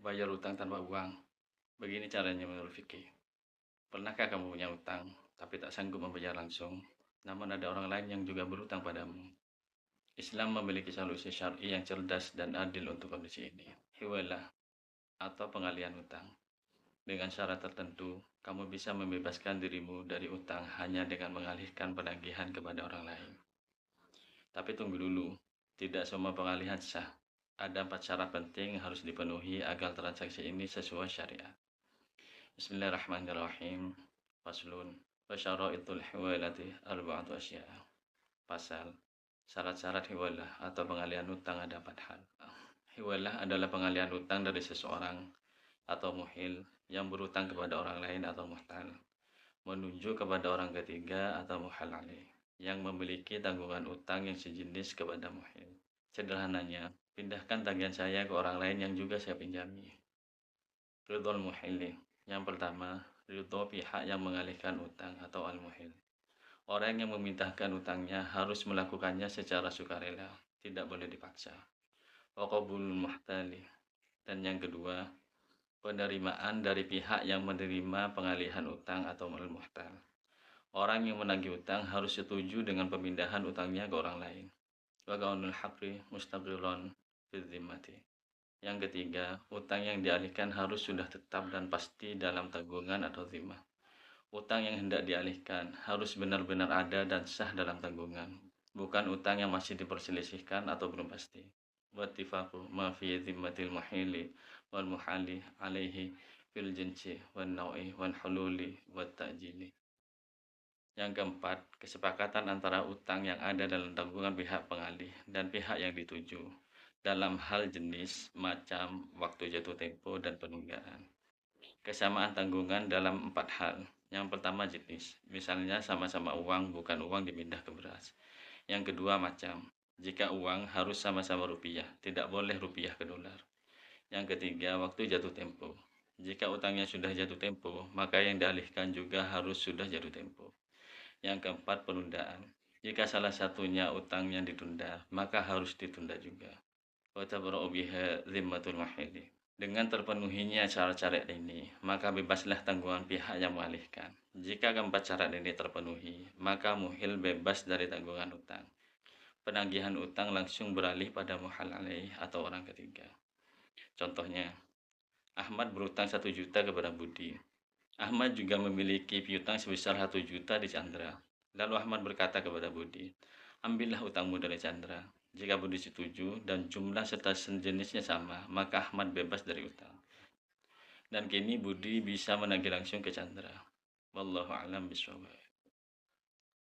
Bayar utang tanpa uang. Begini caranya menurut fikih. Pernahkah kamu punya utang, tapi tak sanggup membayar langsung, namun ada orang lain yang juga berutang padamu? Islam memiliki solusi syar'i yang cerdas dan adil untuk kondisi ini. Hiwalah atau pengalihan utang. Dengan syarat tertentu, kamu bisa membebaskan dirimu dari utang hanya dengan mengalihkan penagihan kepada orang lain. Tapi tunggu dulu, tidak semua pengalihan sah. Ada 4 syarat penting yang harus dipenuhi agar transaksi ini sesuai syariat. Bismillahirrahmanirrahim. Faslun. Wasyara'itul hiwalati arba'atu asya'a. Pasal. Syarat-syarat hiwalah atau pengalihan utang ada 4 hal. Hiwalah adalah pengalihan utang dari seseorang atau muhil yang berutang kepada orang lain atau muhtal, menuju kepada orang ketiga atau muhal alaih yang memiliki tanggungan utang yang sejenis kepada muhil. Sederhananya, pindahkan tagihan saya ke orang lain yang juga saya pinjami. Ridhol muhili. Yang pertama, ridho pihak yang mengalihkan utang atau al-muhil. Orang yang memindahkan utangnya harus melakukannya secara sukarela, tidak boleh dipaksa. Wa qabulul muhtali. Dan yang kedua, penerimaan dari pihak yang menerima pengalihan utang atau al-muhtal. Orang yang menagih utang harus setuju dengan pemindahan utangnya ke orang lain. Wa qaulul haqqi mustaqirron fi dhimmati. Yang ketiga, utang yang dialihkan harus sudah tetap dan pasti dalam tanggungan atau zimmah. Utang yang hendak dialihkan harus benar-benar ada dan sah dalam tanggungan, bukan utang yang masih diperselisihkan atau belum pasti. Wattifaqu ma fi zimmatil muhili wal muhali alaihi fil jinsi wan nau'i wan hululi wat ta'jili. Yang keempat, kesepakatan antara utang yang ada dalam tanggungan pihak pengalih dan pihak yang dituju dalam hal jenis, macam, waktu jatuh tempo, dan penundaan. Kesamaan tanggungan dalam 4 hal. Yang pertama jenis, misalnya sama-sama uang, bukan uang dipindah ke beras. Yang kedua macam, jika uang harus sama-sama rupiah, tidak boleh rupiah ke dolar. Yang ketiga, waktu jatuh tempo. Jika utangnya sudah jatuh tempo, maka yang dialihkan juga harus sudah jatuh tempo. Yang keempat, penundaan. Jika salah satunya utangnya ditunda, maka harus ditunda juga. Wa tabra'u biha zimmatul muhili. Dengan terpenuhinya syarat-syarat ini, maka bebaslah tanggungan pihak yang mengalihkan. Jika keempat syarat ini terpenuhi, maka muhil bebas dari tanggungan utang. Penagihan utang langsung beralih pada muhal alaih atau orang ketiga. Contohnya, Ahmad berutang 1 juta kepada Budi. Ahmad juga memiliki piutang sebesar 1 juta di Chandra. Lalu Ahmad berkata kepada Budi, ambillah utangmu dari Chandra. Jika Budi setuju dan jumlah serta sejenisnya sama, maka Ahmad bebas dari utang. Dan kini Budi bisa menagih langsung ke Chandra. Wallahu a'lam bishawab.